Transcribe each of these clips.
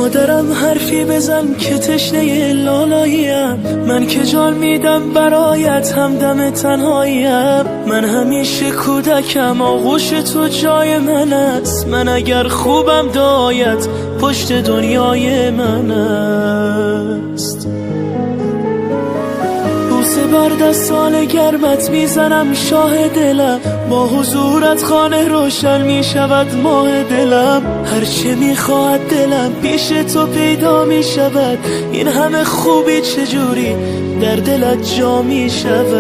مادرم حرفی بزن که تشنه لالاییم، من که جان میدم برایت همدم تنهاییم. من همیشه کودکم آغوش تو جای من است، من اگر خوبم دایت پشت دنیای من است. بوسه بر دستان گرمت میزنم شاه دلم، با حضورت خانه روشن میشود ماه دلم. هرچه میخواهد دلم پیش تو پیدا میشود، این همه خوبی چجوری در دلت جا میشود.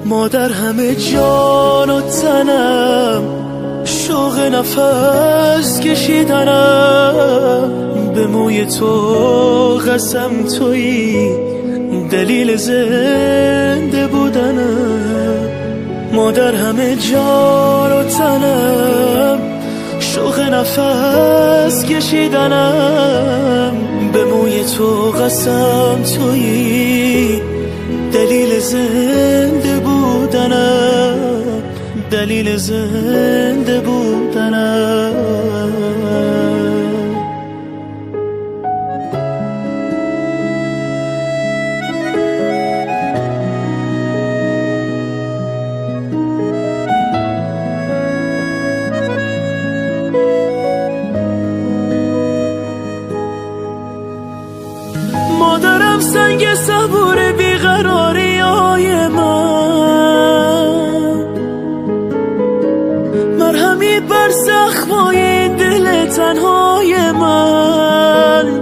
مادر همه جان و تنم، شوق نفس کشیدنم، به موی تو قسم تویی دلیل زنده بودنم. مادر همه جان و تنم، شوق نفس کشیدنم، به موی تو قسم تویی دلیل زنده بودنم، دلیل زنده بودنم. مادرم سنگ صبور بیقراری های من، مرهمی بر زخمای این دل تنهای من.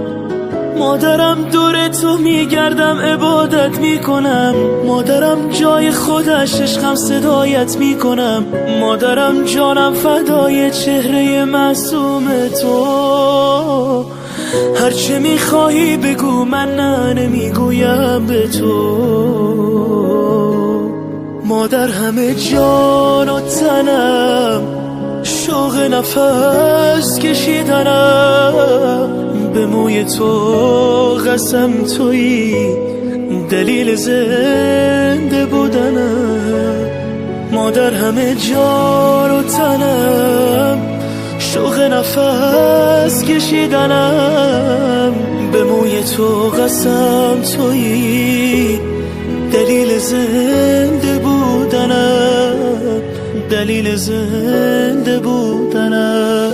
مادرم دور تو میگردم عبادت میکنم، مادرم جای خودش عشقم صدایت میکنم. مادرم جانم فدای چهره معصوم تو، هرچه میخواهی بگو من نه نمیگویم به تو. مادر همه جان و تنم، شوق نفس کشیدنم، به موی تو قسم تویی دلیل زنده بودنم. مادر همه جان و تنم، شوق نفس کشیدنم، به موی تو قسم تویی دلیل زنده بودنم، دلیل زنده بودنم.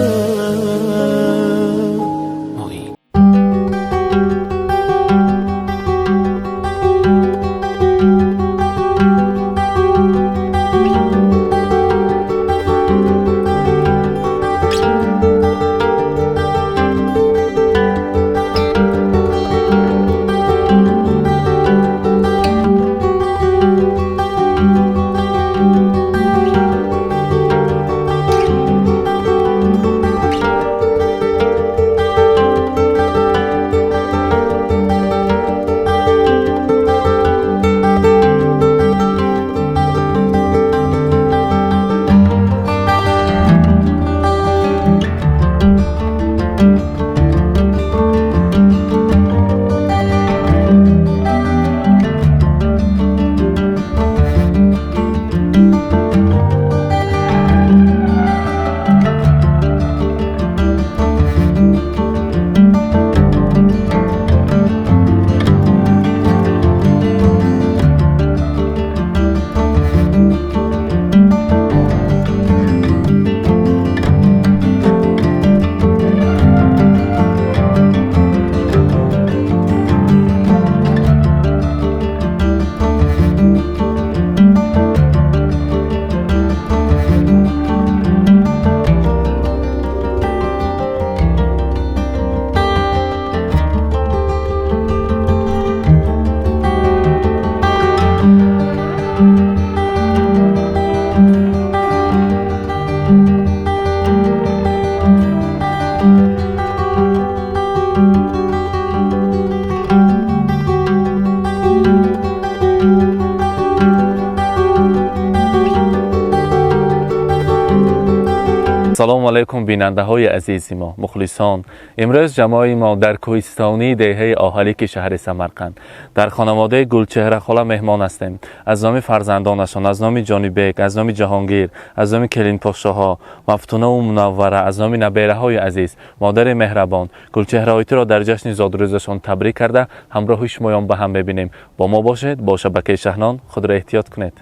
علیکم بیننده های عزیز ما مخلصان. امروز جماعی ما در کوهستانی دهه آهلیک شهر سمرقند در خانواده گلچهره خاله مهمان هستیم. از نام فرزندانشان، از نام جانی بیگ، از نام جهانگیر، از نام کلین پاشاها، مفتونه و منوره، از نام نبیره های عزیز، مادر مهربان گلچهره هایتی را در جشن زادروزشان تبریک کرده همراه شمایان به هم ببینیم. با ما باشید. با شبکه شهنان خود را احتیاط کنید.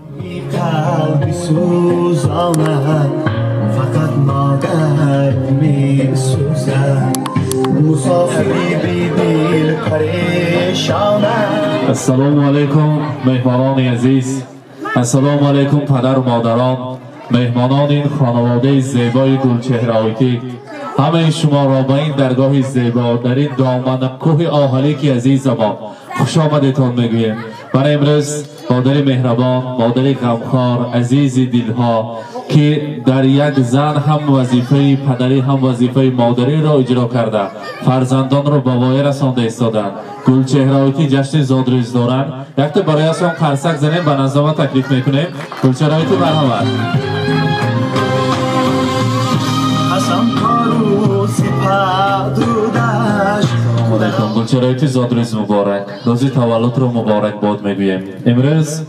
فقط مادر می سوزد مسافری بی دل پریشانم. السلام علیکم مهمانان عزیز، السلام علیکم پدر و مادران، مهمانان این خانواده زیبای گلچهره هایتی، همه شما را به این درگاه زیبا در این دامن کوه آهلیک عزیز ما خوش آمدتان میگویم. برای امروز مادر مهربان، مادر غمخوار، عزیز دلها که در یک زن هم وظیفه پدری هم وظیفه مادری را اجرا کرده، فرزندان را به وای رسانده ایستادند. گلچهره هایتی جشن زادروز دارند. یک تا برای اصلا قرصک زنیم به نظام تکلیف میکنیم. گلچهره هایتی مرحمت. گلچهره هایتی زادروز مبارک، روز تولد رو مبارک باد میگویم. امروز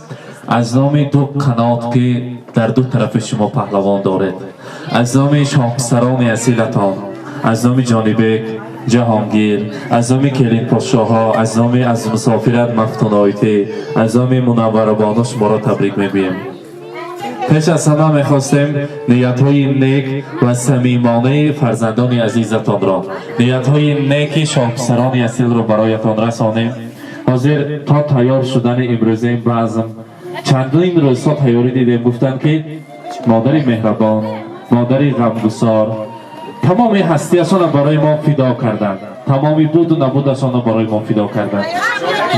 از نام دو قنات که در دو طرف شما پهلوان دارید، از نام شاهسران اصیلتان، از نام جانی بیگ، جهانگیر، از نام کلین پاشاها، از نام از مسافرت مفتونه هایتی، از نام منوره بانو شما را تبریک میگویم. پیش از همه میخواستیم نیت‌های نیک و صمیمانه فرزندان عزیزتان را، نیت‌های نیک شاهسران اصیل را برایتان رسانیم. حاضر تا تیار شدن امروزه بعضم چندین روزها تیاری دیدیم. گفتن که مادر مهربان، مادر غمگسار تمام هستیشان را برای ما فدا کردند، تمامی بود و نبودشان را برای ما فدا کردند.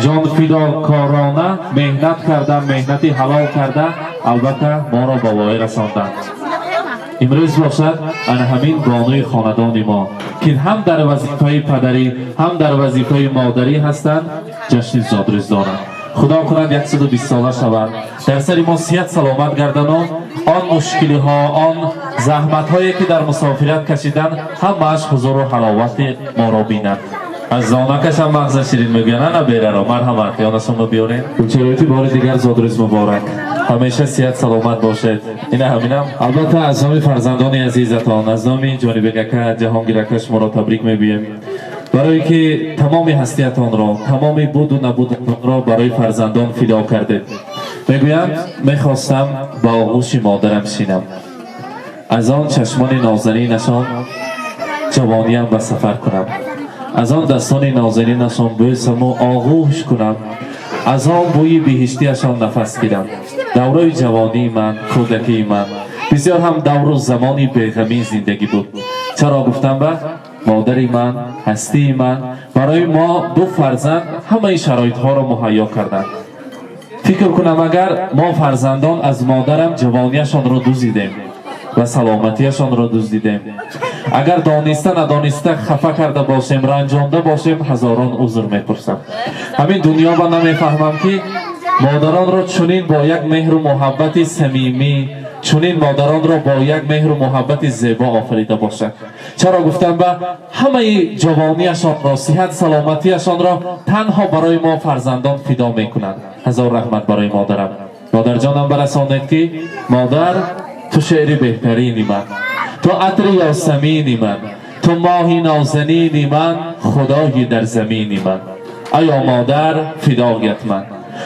جان فداکارانه مهنت کردند، مهنتی حلال کرده البته ما را به وای رساندند. امروز باشد ان همین بانوی خاندان ما که هم در وظیفه پدری هم در وظیفه مادری هستند جشن زادروز دارند. خدا کند 120 ساله شود، در سر ما صحت سلامت گردانند، آن مشکلی ها، آن زحمت هایی که در مسافرت کشیدند همه‌اش حضور و حلاوت ما را بینند. از زانکش هم مغز شیرین میگن نبیره را مرحمت یا نشون بیارین. گلچهره بار دیگر زادروز مبارک، همیشه صحت سلامت باشید. این همینم. البته از نام فرزندان عزیزتان، از نام جانی بیگ جهانگیر شما را تبریک میگویم برای که تمام هستیتان را، تمام بود و نبودتان را برای فرزندان فدا کردید. میگویم میخواستم با آغوش مادرم شینم، از آن چشمان نازنینشان جوانیم به سفر کنم، از آن دستان نازنینشان بوسم و آغوش کنم، از آن بوی بهشتیشان نفس گیرم. دوره جوانی من، کودکی من بسیار هم دور و زمانی بیغمی زندگی بود. چرا گفتم به مادر من، هستی من برای ما دو فرزند همه شرایط ها را مهیا کردند. فکر کنم اگر ما فرزندان از مادرم جوانیشان را دزدیدیم و سلامتیشان را دزدیدیم، اگر دانسته ندانسته خفه کرده باشیم، رنجانده باشیم، هزاران عذر میپرسم. همین دنیا با نمیفهمم که مادران را چنین با یک مهر و محبت صمیمی، چنین مادران را با یک مهر و محبت زیبا آفریده باشد. چرا گفتم به همه جوانیشان را، صحت سلامتیشان را تنها برای ما فرزندان فدا میکنند. هزار رحمت برای مادرم. مادر جانم برسانید که مادر تو شعر بهترینی من، تو عطر یاسمینی من، تو ماهی نازنینی من، خدایی در زمینی من. ایا مادر فدایت من،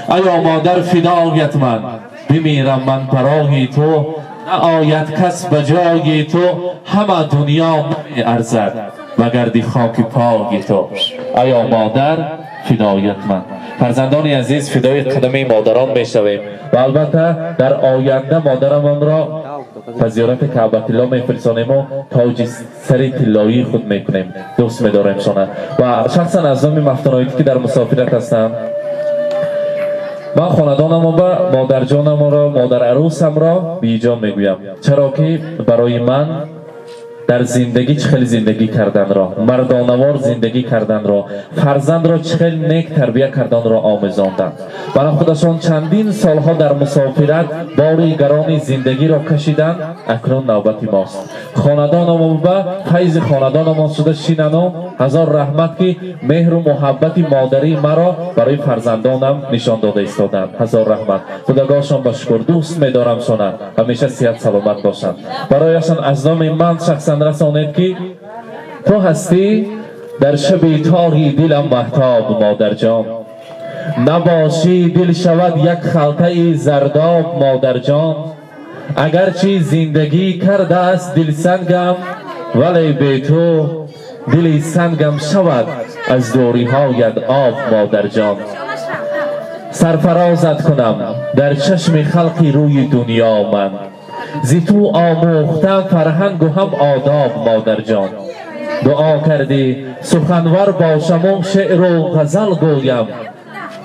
ایا مادر فدایت من، بمیرم من برای تو، آید کس به جای تو، همه دنیا نمی ارزد وگردی خاک پای تو. ایا مادر فدایت من. فرزندان عزیز فدای قدم مادران می شویم و البته در آینده مادرمان را به زیارت کعبه الله می فرستانیم و تاج سر طلایی خود می کنیم. دوست می داریم شما و شخصا از نام مفتونایتی که در مسافرت هستم، من خاندانم و مادر جانم را، مادر عروسم را بیجان میگویم، چرا که برای من در زندگی چخیل زندگی کردن را، مردانوار زندگی کردن را، فرزند را چخیل نیک تربیت کردن را آموزاندند. برای خودشان چندین سالها در مسافرت باری گران زندگی را کشیدند. اکنون نوبت ماست. خاندان ما به فیض خاندان ما شده شینانو هزار رحمت که مهر و محبت مادری مرا برای فرزندانم نشان داده ایستادند. هزار رحمت. خداگاهشان به شکر. دوست می‌دارم شانند. همیشه صحت سلامت باشند. برایشان از نام من شخصا رسانید که تو هستی در شب تاری دلم مهتاب مادر جان. نباشی دل شود یک خلطه زرداب مادر جان. اگرچه زندگی کرده است دل سنگم، ولی به تو دل سنگم شود از دوری هایت آب مادر جان. سرفرازت کنم در چشم خلقی روی دنیا من، زی تو آموختم فرهنگ و هم آداب مادر جان. دعا کردی سخنور باشم و شعر و غزل گویم،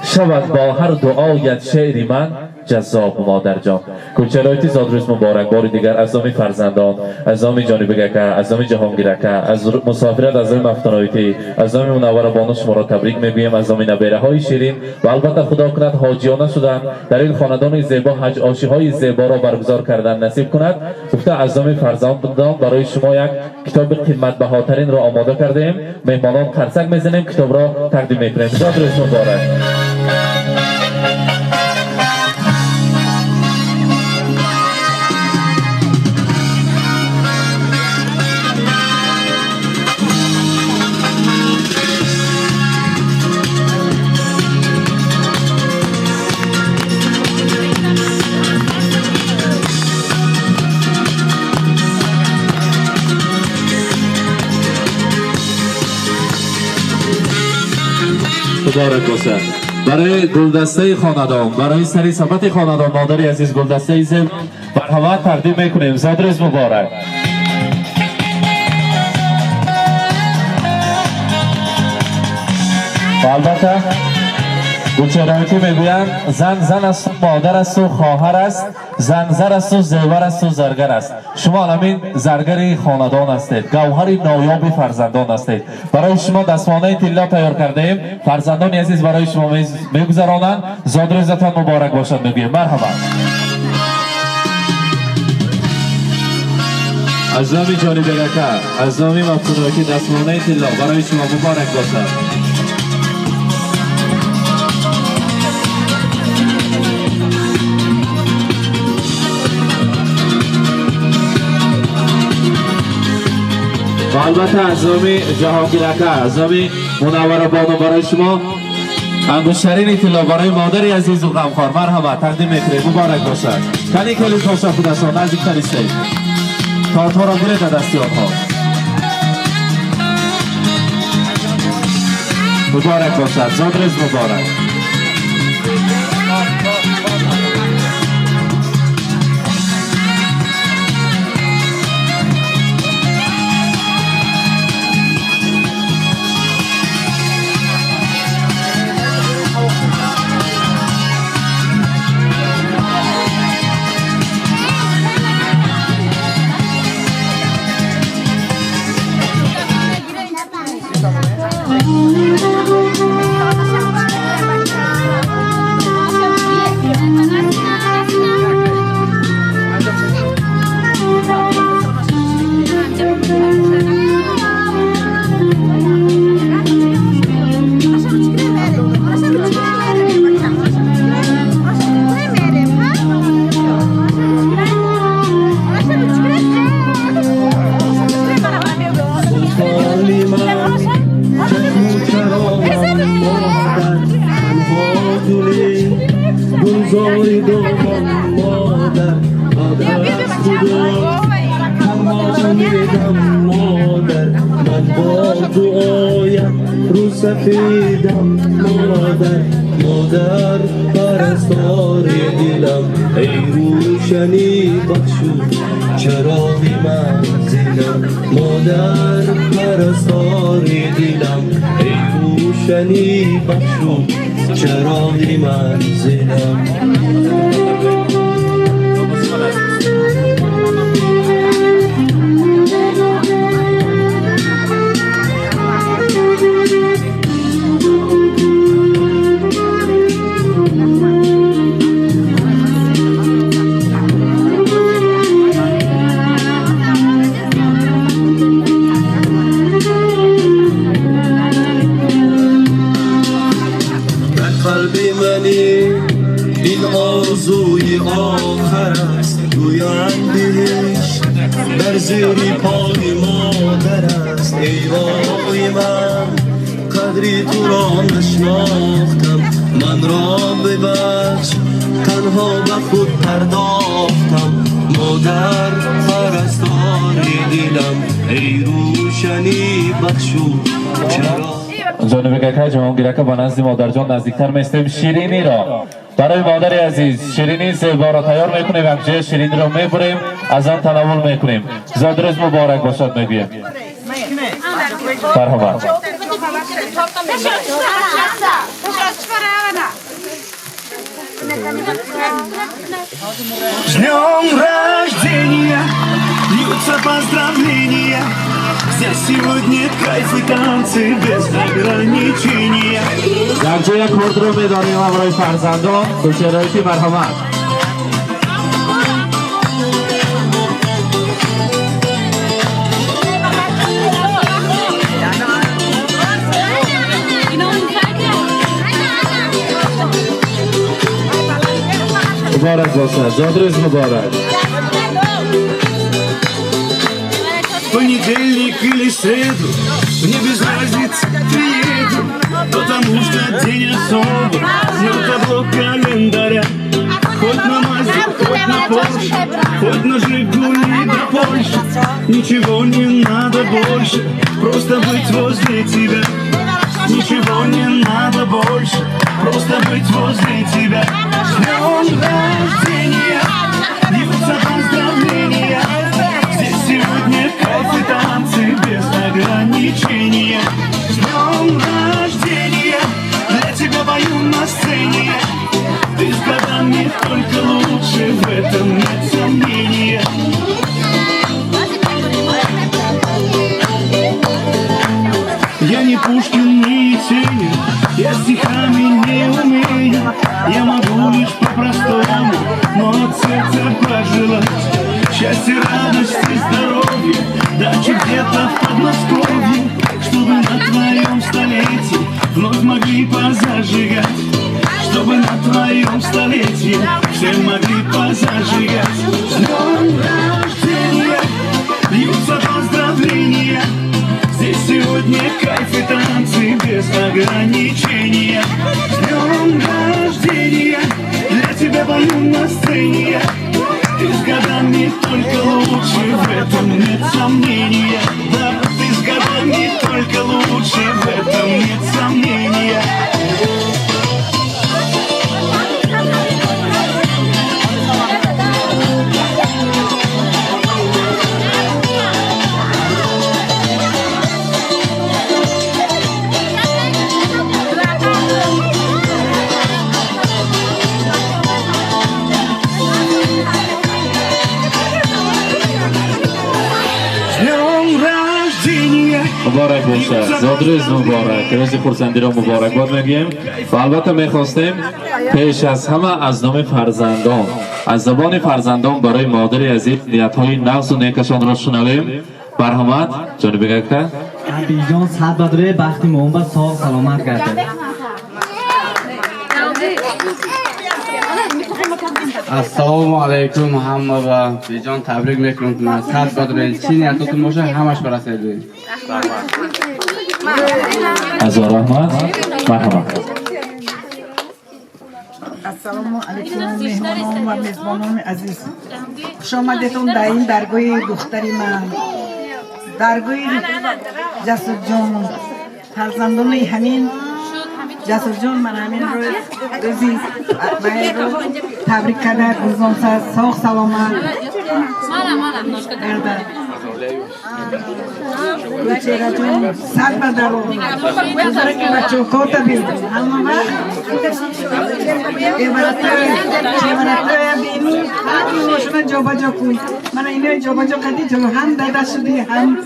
شود با هر دعایت شعری من جذاب مادر جان. کوچلایتی زادروز مبارک بار دیگر از نام فرزندان، از نام جانی بگکه، از نام جهانگیر اکه، از مسافرت از نام مفتونایتی، از نام منور بانو شما را تبریک میگویم. از نام نبیره های شیرین و البته خدا کند حاجیانه شدن در این خاندان زیبا حج آشی های زیبا را برگزار کردن نصیب کند. گفته از نام فرزندان برای شما یک کتاب قیمت بهاترین را آماده کردیم. مهمانان قرصک میزنیم، کتاب را تقدیم میکنیم. زادروز مبارک. مبارک باشد. برای گلدسته خاندان، برای سری صفت خاندان مادری عزیز گلدسته ایزم مرحمت تقدیم میکنیم. زادروز مبارک. و البته گلچهرهایتی میگویند زن است و مادر است و خواهر است، زن زر است و زیور است و زرگر است. شما همین زرگر خاندان هستید، گوهر نایاب فرزندان هستید. برای شما دستمانه طلا تیار کرده ایم. فرزندان عزیز برای شما میگذرانند. زادروزتان مبارک باشد میگویم. مرحبا. از نام جانی بگکه، از نام مفتونایتی دستمانه طلا برای شما مبارک باشد. و البته از نام جهانگیر اکه، از نام منور بانو برای شما انگشترین طلا برای مادری عزیز و غمخوار مرحمت تقدیم میکنیم. مبارک باشد. کنی کلی توشه خودشان نزدیکتر استید تا تو را گیره در دستی آنها. مبارک باشد. زادروز مبارک. سفیدم مادر پرستار دلم، ای روشنی بخشو چراغ منزلم. مادر پرستار دلم، ای روشنی بخشو چراغ منزلم. زیری پای مادر است ای وای من قدری تو را نشناختم من را ببخش تنها به خود پرداختم مادر پرستاری دلم ای روشنی بخشو چرا جانب کاکا جهانگیر که با نزد مادر جان نزدیکتر میستیم شیرینی را برای مادر عزیز شیرینی زیبا را تیار میکنیم و همچنین شیرینی را میبریم از آن تناول میکنیم زادروز مبارک باشد میگویم مرحبا Днем рождения льются поздравления. Здесь сегодня кайф и танцы без ограничения. گرچه یک خورد رو میدانیم برای فرزندان گلچهره‌ای مرحمت مبارک باشد زادروز مبارک Понедельник или среду, мне без разницы, приеду, потому что день особый, звезда календаря. Хоть на Мазе, хоть на Порше, хоть на Жигули до Польши, ничего не надо больше, просто быть возле тебя. Ничего не надо больше, просто быть возле тебя. С днем рождения, льются поздравления. Здесь сегодня кайф и танцы без ограничения. С днем рождения, для тебя пою на сцене. Ты с годами только лучше, в этом нет сомнения. Я не Пушкин, не Есенин, я стихами не умею. Я могу лишь по-простому, но от сердца пожелать счастья, радости, здоровья, дачи где-то в Подмосковье, чтобы на твоем столетии вновь могли позажигать, чтобы на твоем столетии все могли позажигать. С днем рождения льются поздравления. Здесь сегодня кайф и танцы без ограничения. С днем рождения, для тебя пою на сцене. Ты с годами только лучше, в этом нет сомнения. Да, ты с годами только лучше, в этом нет сомнения. مبارک باشد زادروز مبارک روز خرسندی را مبارک باد میگیم و البته میخواستیم پیش از همه از نام فرزندان از زبان فرزندان برای مادر عزیز نیت‌های نغز و نیکشان را شنویم مرحمت جانب کاکا جان صد بدره بختی محمد سال سلامت گردد السلام علیکم همه و بیجان تبریک میکنم صد بدره چی نیتتون باشه همش برسید از رحمت مرحمت السلام علیکم مهمانان و میزبانان عزیز خوش آمدید در این درگاه دختری من درگاه جسور جان فرزندان همین جسور جان من همین روزی رو تبریک کرده روزان ساخ سلامت بچه‌ها جون سر بدارو بذاره که بچه‌ها کوتا بیاد اما ایوارات بینی همینوشون جوبا جو کوی من اینو جوبا جو کردی جو هم دادا شدی هم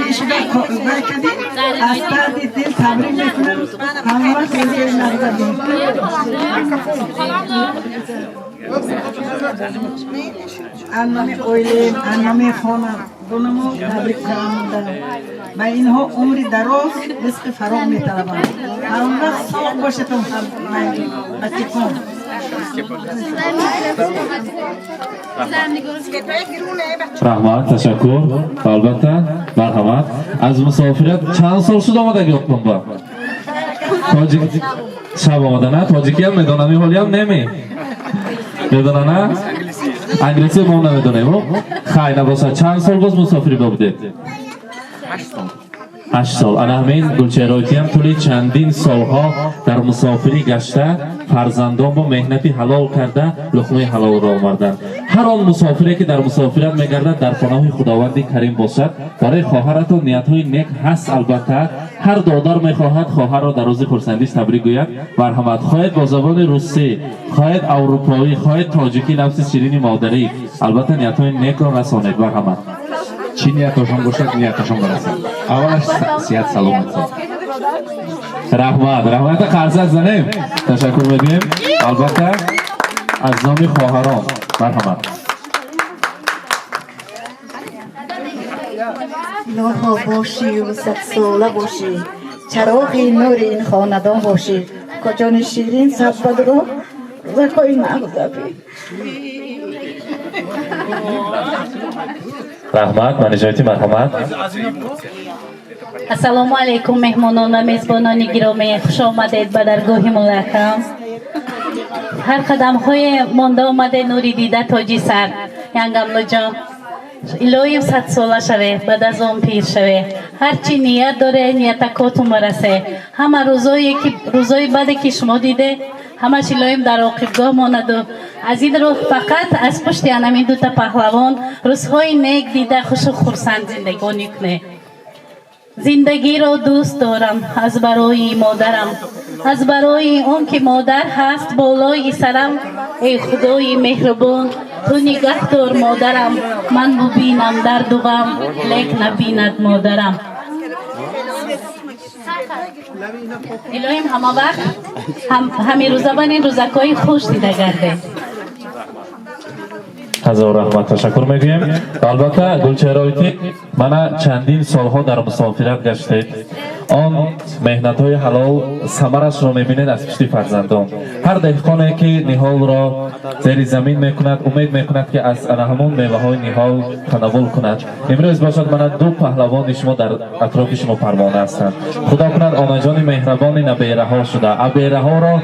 میشده کوی کردی استا دیدی تبریک میکنم همه خیلی نردی انمی اویلین انمی خانم دونمو تبریک کنم و اینها عمری دراز رزق فراغ می‌طلبند. هر وقت ساق باشه تو بچه کن rahmat, tashakkur. Albatta, marhamat. Az musofirat chand sol shud omadagi yo'qman bu. Tojik shab omadana, tojiki ham medonami holi ham nemi. Medonana anglisi mona medonami. Khayna bo'lsa chand sol bo'z musofiri bo'ldi. 8 سال. انا همین گلچهرایی هم طولی چندین سالها در مسافری گشته فرزندان با مهنتی حلال کرده لقمه حلال را آوردند. هر آن مسافری که در مسافرت میگردد در پناه خداوند کریم باشد. برای خواهرتان نیت‌های نیک هست. البته هر دادار میخواهد خواهر را در روز خرسندیش تبریک گوید. مرحمت. خواهد با زبان روسی، خواهد اروپایی، خواهد تاجیکی لفظ شیرین مادری. البته نیت‌های نیک را رسانید. مرحمت. چی نیتشان باشد نیتشان برسد. اولش صحت سلامتی. رحمت قرضت زنیم. تشکر میگیم. البته از نام خواهران. مرحمت. نوها باشی و 100 ساله باشی، چراغ نور این خاندان باشی، کجان شیرین صد بدرو روزکای نگذبی. رحمت منیجایتی مرحمت. السلام علیکم مهمانان و میزبانان گرامی، خوش آمدید به درگاه ملکم. هر قدم های مانده آمده نوری دیده تاجی سر ینگملو جان الهیم 100 ساله شوه، بعد از اون پیر شوه. هرچی نیت داره نیتکاتون برسه. همه روزای بعدی که شما دیده همش الهیم در عاقبگاه ماند و از این رو فقط از پشت همین دوتا پهلوان روزهای نیک دیده خوش و خرسند زندگانی کنه. زندگی را دوست دارم از برای مادرم، از برای اون که مادر هست بالای سرم. ای خدای مهربان تو نگه دار مادرم، من ببینم درد و غم لیک نبیند مادرم. الهیم همه وقت همه روزه بانین روزکای خوش دیده گرده. هزار رحمت تشکر میگویم. البته گلچهرایتی من چندین سالها در مسافرت گشتید. آن مهنت های حلال ثمرش را میبینید از پشت فرزندان. هر دهقانی که نهال را زیر زمین میکند امید میکند که از همون میوه های نهال تناول کند. امروز باشد من دو پهلوان شما در اطراف شما پروانه هستند. خدا کند آنجان مهربانی نبیرها شده ابیرها را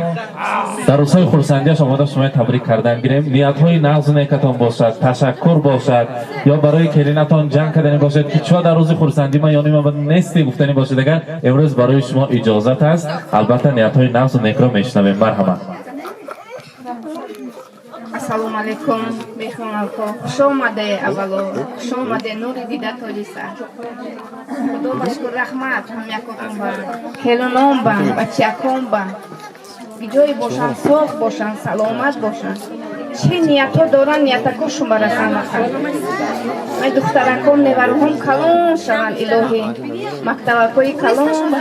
در روزهای خرسندیش آماده شما تبریک کردن گیریم. نیت های نغز نیکتان باشد، تشکر باشد یا برای کلینتان جنگ کردن باشد که چرا در روز خرسندی ما یعنی ما نیستی گفتنی باشد. اگر امروز برای شما اجازت است البته نیت های نغز و نیک را میشنویم. مرحبا. السلام علیکم میخوام خوش آمده. اولو خوش آمده نوری دیده تولیسا. خدا بشکر رحمت هم یکاتون با هلونام با بچیکون با بیجای باشن ساخ باشن سلامت باشن. چه نیت ها دارن نیت ها شما رسن ای دخترکان نورهم کلان شون الهی مکتبکای کلان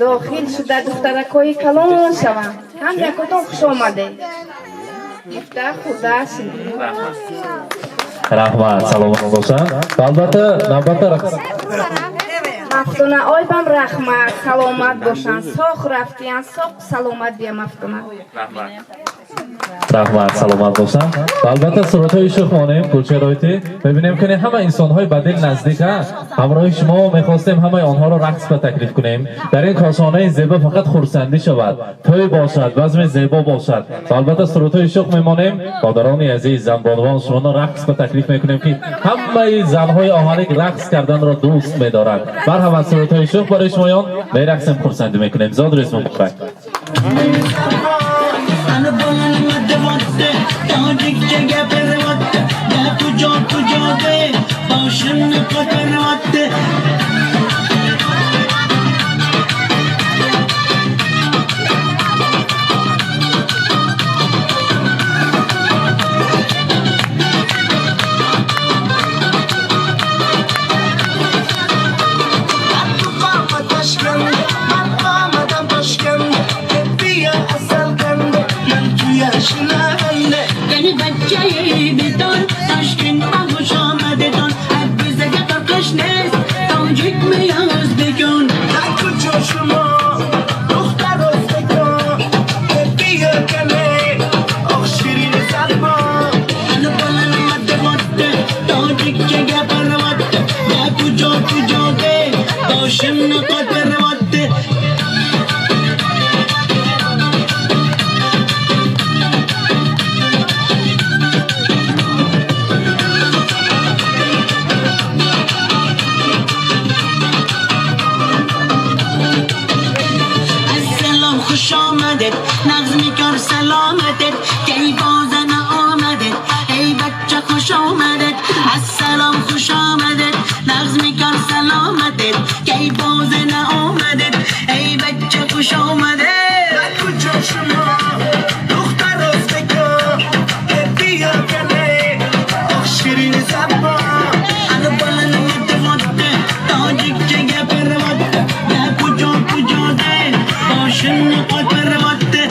داخل شده دخترکای کلان شون. هم یکاتون خوش آمده. مفتر خدا شدید. رحمت سلامت باشن. البته نوبت رقص مفتونه آی بم رحمت سلامت باشن. ساخ رفتین ساخ سلامت بیا مفتونه. رحمت سلامت باشن. البته صورت های شو خانم گلچهرایتی ببینیم که همه انسان های بدل نزدیک هست. همراه شما میخواستیم همه آنها را رقص به تکلیف کنیم. در این کاشانه زیبا فقط خرسندی شود، توی باشد، بزم زیبا باشد. البته صورت های شوق میمانیم. مادران عزیز زنبانوان شما را رقص به تکلیف میکنیم که همه زنهای آهنگ رقص کردن را دوست میدارند. مرحبا صورت های شوق برای شمایان میرقصیم خرسندی میکنیم. زاد روز مبارک. یعنی بچه بدون تشکین آغوش آمده دون هر بیزه که ترکش نیست کجا ده داشم نقاط برواده السلام خوش آمدید نغز میکر سلامتید که ای بازن آمدید ای بچه خوش آمدید السلام خوش آمدید نغز میکر سلامتید که ای بازن آمدید ای بچه خوش آمدید کجا شما دختر رفتگاه بیا کنه آخ شیرین زبا انا بلن متواده تاجیک چگه پرواده نه کجا کجا ده باشم نقاط پرواده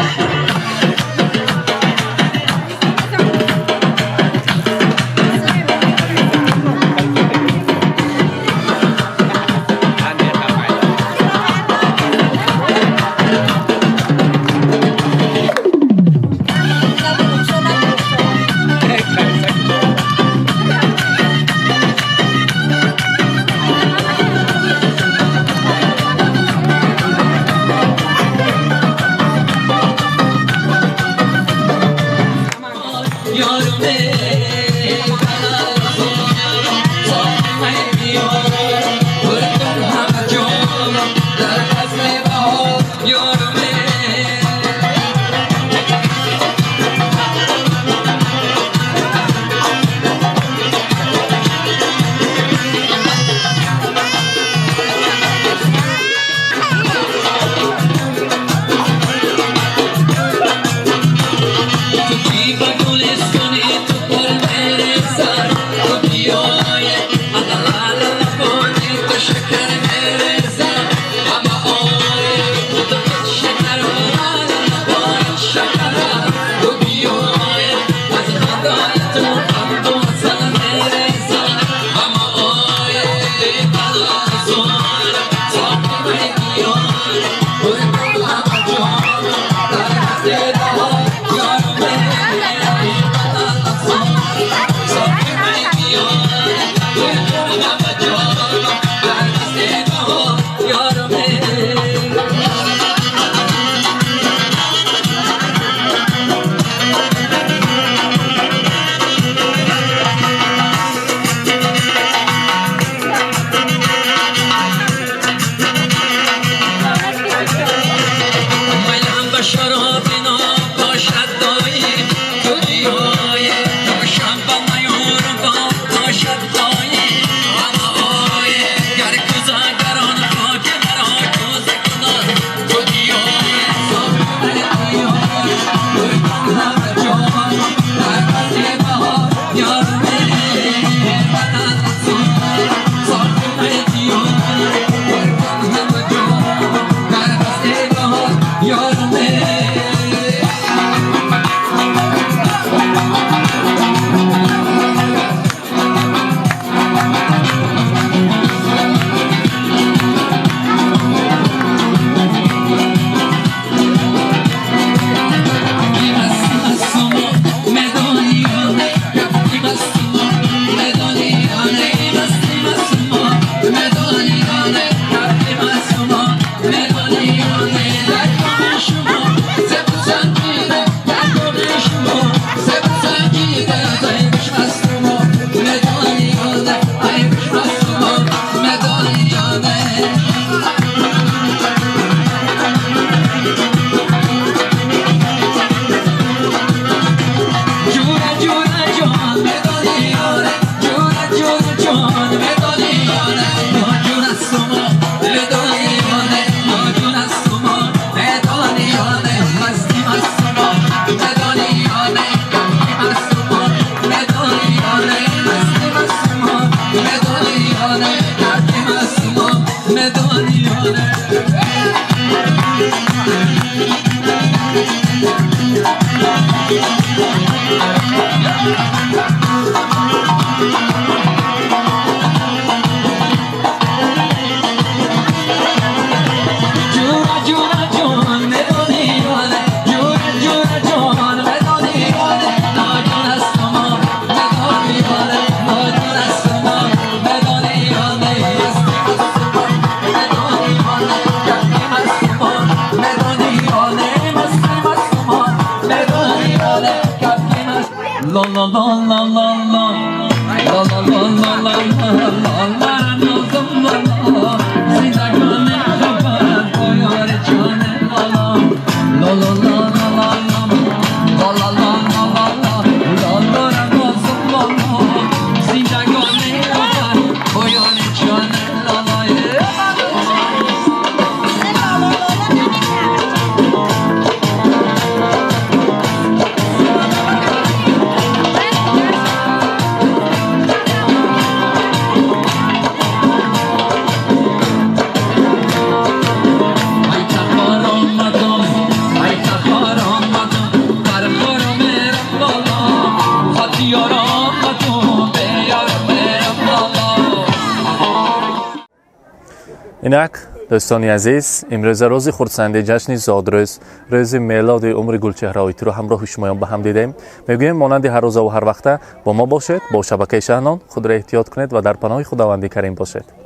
اینک دوستانی عزیز امروز روز خورسنده جشن زادروز روز میلاد عمر گلچهره آیتی رو همراه شمایان به هم دیدیم. میگویم مانند هر روز و هر وقت با ما باشید، با شبکه شهنان خود را احتیاط کنید و در پناه خداوند کریم باشید.